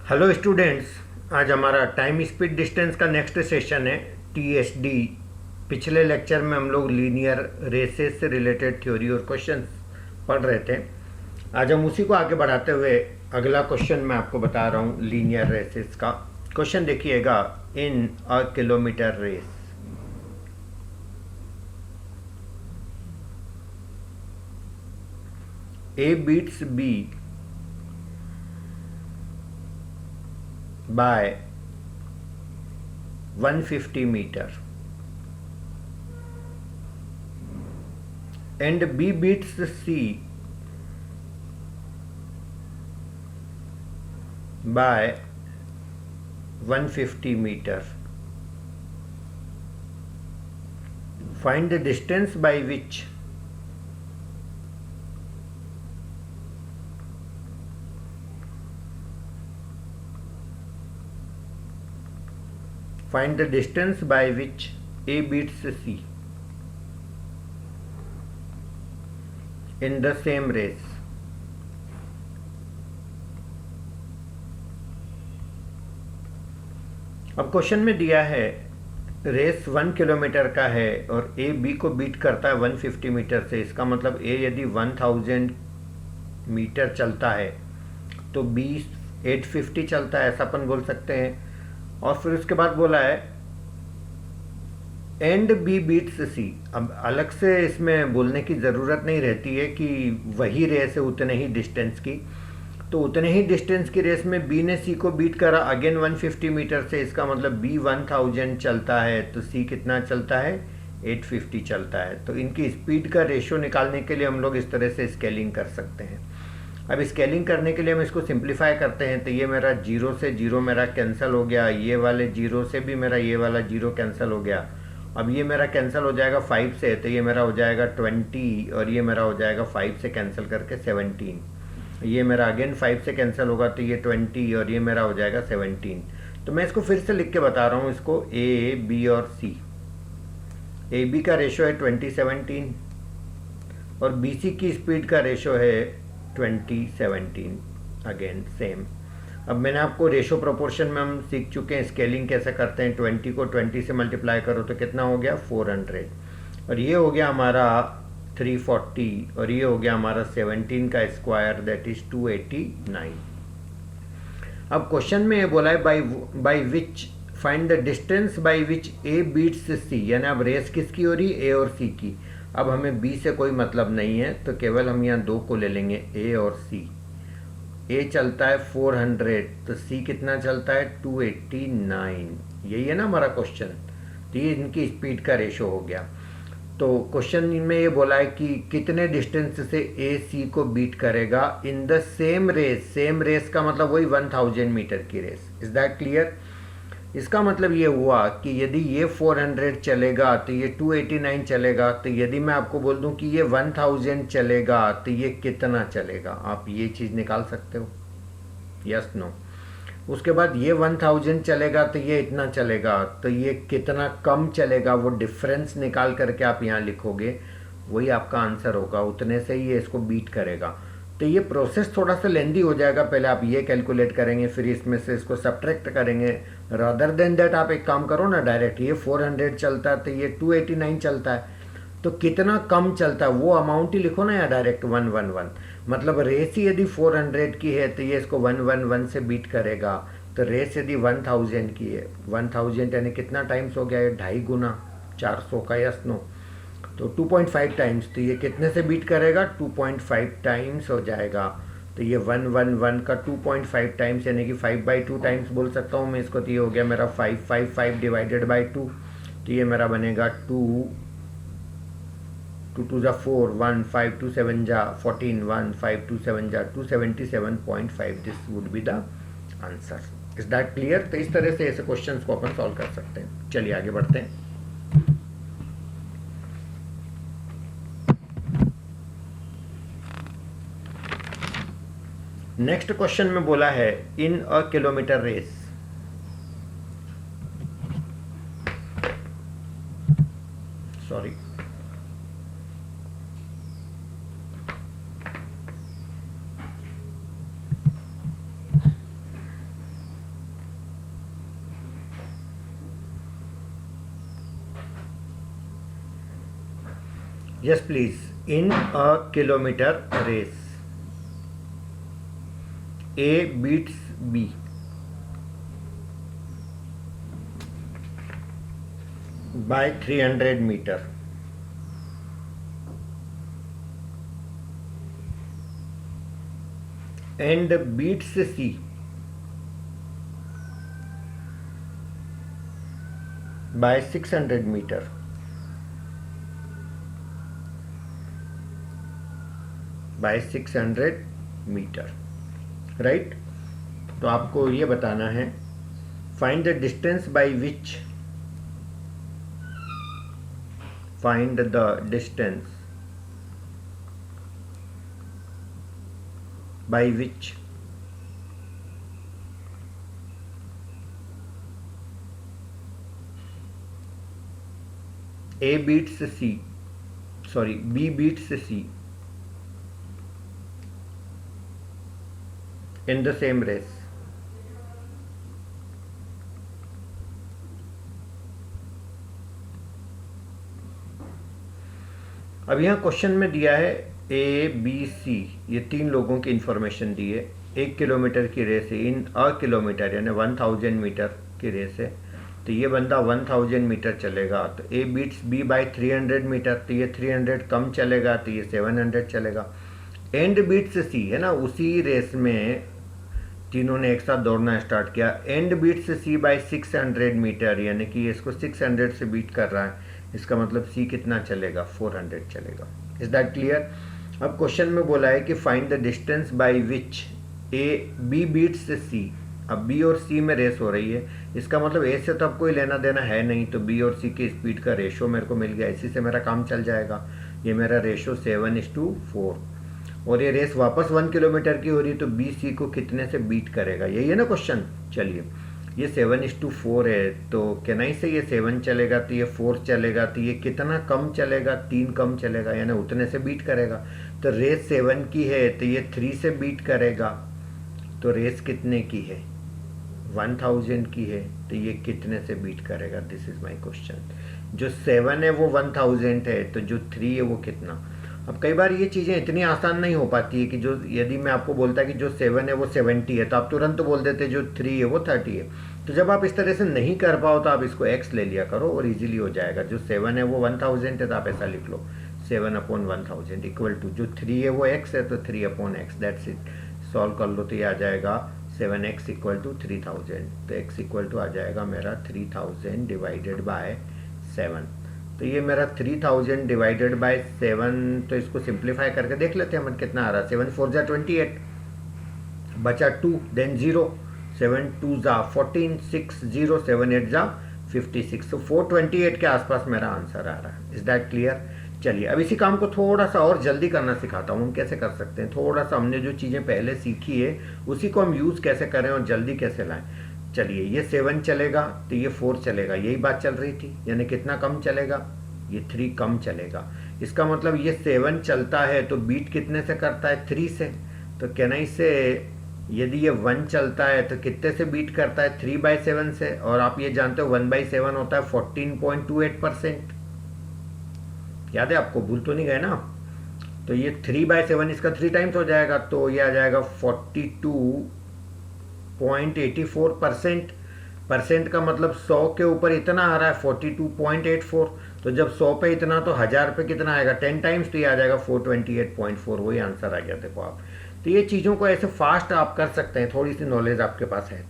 Hello students, आज हमारा time speed distance का नेक्स्ट सेशन है टीएसडी। पिछले लेक्चर में हम लोग लीनियर रेसेस से रिलेटेड थ्योरी और क्वेश्चंस पढ़ रहे थे। आज हम उसी को आगे बढ़ाते हुए अगला क्वेश्चन मैं आपको बता रहा हूँ लीनियर रेसेस का। क्वेश्चन देखिएगा, in a kilometre race A beats B by 150 meter and B beats C by 150 meter. Find the distance by which Find the distance by which A beats C in the same race. अब question में दिया है race 1 kilometre का है और A B को beat करता है 150 मीटर से। इसका मतलब ए यदि 1000 मीटर चलता है तो बी 850 चलता है, ऐसा अपन बोल सकते हैं। और फिर उसके बाद बोला है एंड बी बीट्स सी। अब अलग से इसमें बोलने की ज़रूरत नहीं रहती है कि वही रेस है उतने ही डिस्टेंस की। तो उतने ही डिस्टेंस की रेस में बी ने सी को बीट करा अगेन 150 मीटर से। इसका मतलब बी 1000 चलता है तो सी कितना चलता है, 850 चलता है। तो इनकी स्पीड का रेशियो निकालने के लिए हम लोग इस तरह से स्केलिंग कर सकते हैं। अब स्केलिंग करने के लिए हम इसको सिंप्लीफाई करते हैं तो ये मेरा जीरो से जीरो मेरा कैंसिल हो गया, ये वाले जीरो से भी मेरा ये वाला जीरो कैंसिल हो गया। अब ये मेरा कैंसिल हो जाएगा 5 से, तो ये मेरा हो जाएगा 20 और ये मेरा हो जाएगा 5 से कैंसिल करके 17। ये मेरा अगेन 5 से कैंसिल होगा तो ये 20 और ये मेरा हो जाएगा 17। तो मैं इसको फिर से लिख के बता रहा हूँ इसको, ए बी और सी। ए बी का रेशो है 2017 और बी सी की स्पीड का रेशो है 2017। Again same. अब मैंने आपको रेशो प्रोपोर्शन में हम सीख चुके हैं स्केलिंग कैसे करते हैं। 20 को 20 से मल्टीप्लाई करो तो कितना हो गया 400 और ये हो गया हमारा 340 और ये हो गया हमारा 17 का स्क्वायर दैट इज 289। अब क्वेश्चन में ये बोला है by which find the distance by which A beats C, यानी अब रेस किसकी हो रही, ए और सी की। अब हमें बी से कोई मतलब नहीं है तो केवल हम यहाँ दो को ले लेंगे, ए और सी। ए चलता है 400 तो सी कितना चलता है 289। यही है ना हमारा क्वेश्चन। तो ये इनकी स्पीड का रेशो हो गया। तो क्वेश्चन में ये बोला है कि कितने डिस्टेंस से ए सी को बीट करेगा in the same race. Same race का मतलब वही 1000 मीटर की रेस। Is that clear? इसका मतलब ये हुआ कि यदि ये 400 चलेगा तो ये 289 चलेगा। तो यदि मैं आपको बोल दूं कि ये 1000 चलेगा तो ये कितना चलेगा, आप ये चीज़ निकाल सकते हो, यस नो। उसके बाद ये 1000 चलेगा तो ये इतना चलेगा, तो ये कितना कम चलेगा वो डिफरेंस निकाल करके आप यहाँ लिखोगे, वही आपका आंसर होगा। उतने से ही ये इसको बीट करेगा। तो ये प्रोसेस थोड़ा सा लेंदी हो जाएगा। पहले आप ये कैलकुलेट करेंगे, फिर इसमें से इसको सब्ट्रैक्ट करेंगे। रादर देन दैट आप एक काम करो ना, डायरेक्ट ये 400 चलता है तो ये 289 चलता है, तो कितना कम चलता है वो अमाउंट ही लिखो ना या डायरेक्ट 111। मतलब रेस ही यदि 400 की है तो ये इसको 111 से बीट करेगा। तो रेस यदि 1000 की है, 1000 यानी कितना टाइम्स हो गया, ये 2.5 गुना 400 का, यस नो। तो 2.5 टाइम्स, तो ये कितने से बीट करेगा, 2.5 टाइम्स हो जाएगा। तो ये 111 का 2.5 टाइम्स यानी कि 5/2 टाइम्स बोल सकता हूँ मैं इसको। तो ये हो गया मेरा 555 डिवाइडेड बाई 2। तो ये मेरा बनेगा 2 2 जा 4, 1 5 2 7 जा 14, 1 5 2 7 जा 277.5। This would be the answer. Is that clear? तो इस तरह से ऐसे क्वेश्चंस को अपन सॉल्व कर सकते हैं। चलिए आगे बढ़ते हैं। नेक्स्ट क्वेश्चन में बोला है in a kilometre race sorry yes please. In a kilometre race A beats B by 300 meter and beats C by 600 meter. By 600 meter, right. तो आपको ये बताना है find the distance by which, find the distance by which A beats C, sorry, B beats C in the same race. अब यहाँ question में दिया है A, B, C, ये तीन लोगों की इंफॉर्मेशन दी है। 1 किलोमीटर की रेस है, इन अ किलोमीटर यानी 1000 मीटर की रेस है। तो ये बंदा 1000 मीटर चलेगा, तो A beats B by 300 meter, तो ये 300 कम चलेगा, तो ये 700 चलेगा। एंड बीट्स C है ना, उसी रेस में तीनों ने एक साथ दौड़ना स्टार्ट किया। And beats C by 600 meter, यानी कि इसको 600 से बीट कर रहा है। इसका मतलब C कितना चलेगा, 400 चलेगा। Is that clear? अब क्वेश्चन में बोला है कि find the distance by which B beats C। अब B और C में रेस हो रही है, इसका मतलब A से तो अब कोई लेना देना है नहीं, तो B और C की स्पीड का रेशो मेरे को मिल गया, इसी से मेरा काम चल जाएगा। ये मेरा रेशो 7:4, और ये रेस वापस 1 किलोमीटर की हो रही है, तो B C को कितने से बीट करेगा, यही है ना क्वेश्चन। चलिए, ये 7:4 है, तो कैनाई से ये 7 चलेगा, तो ये 4 चलेगा, तो ये कितना कम चलेगा, 3 कम चलेगा, यानी उतने से बीट करेगा। तो रेस 7 की है, तो ये 3 से बीट करेगा। तो रेस कितने की है, 1000 की है, तो ये कितने से बीट करेगा, दिस इज माई क्वेश्चन। जो 7 है वो 1000 है, तो जो 3 है वो कितना। अब कई बार ये चीज़ें इतनी आसान नहीं हो पाती है कि जो, यदि मैं आपको बोलता कि जो 7 है वो 70 है, तो आप तुरंत बोल देते जो 3 है वो 30 है। तो जब आप इस तरह से नहीं कर पाओ, तो आप इसको x ले लिया करो और इजीली हो जाएगा। जो 7 है वो 1000 है, तो आप ऐसा लिख लो 7/1000 इक्वल टू, जो 3 है वो x है, तो 3/x, दैट्स इट। सॉल्व कर लो तो ये आ जाएगा 7x इक्वल टू 3000, तो x इक्वल टू आ जाएगा मेरा 3000 डिवाइडेड बाय 7। तो ये मेरा 3000 डिवाइडेड बाय 7, तो इसको सिंप्लीफाई करके देख लेते हैं हम कितना आ रहा है। 7 4 जा 28, बचा 2, देन 0, 7 2 जा 14, 6 0, 7 8 जा 56, तो 428 के आसपास मेरा आंसर आ रहा है। Is that clear? चलिए, अब इसी काम को थोड़ा सा और जल्दी करना सिखाता हूँ हम कैसे कर सकते हैं। थोड़ा सा हमने जो चीज़ें पहले सीखी है उसी को हम यूज़ कैसे करें और जल्दी कैसे लाएं। चलिए, ये 7 चलेगा, तो ये 4 चलेगा, यही बात चल रही थी, यानी कितना कम चलेगा, ये 3 कम चलेगा। इसका मतलब ये 7 चलता है तो बीट कितने से करता है, 3 से। तो कैनाई से यदि ये 1 चलता है तो कितने से बीट करता है, 3/7 से। और आप ये जानते हो 1/7 होता है 14.28%, याद है आपको, भूल तो नहीं गए ना। तो ये 3/7 इसका 3 टाइम्स हो जाएगा, तो ये आ जाएगा 42.84%। परसेंट का मतलब 100 के ऊपर इतना आ रहा है 42.84, तो जब 100 पे इतना तो 1000 पे कितना आएगा, 10 टाइम्स, तो ये आ जाएगा 428.4, वही आंसर आ गया। देखो आप, तो ये चीज़ों को ऐसे फास्ट आप कर सकते हैं, थोड़ी सी नॉलेज आपके पास है तो।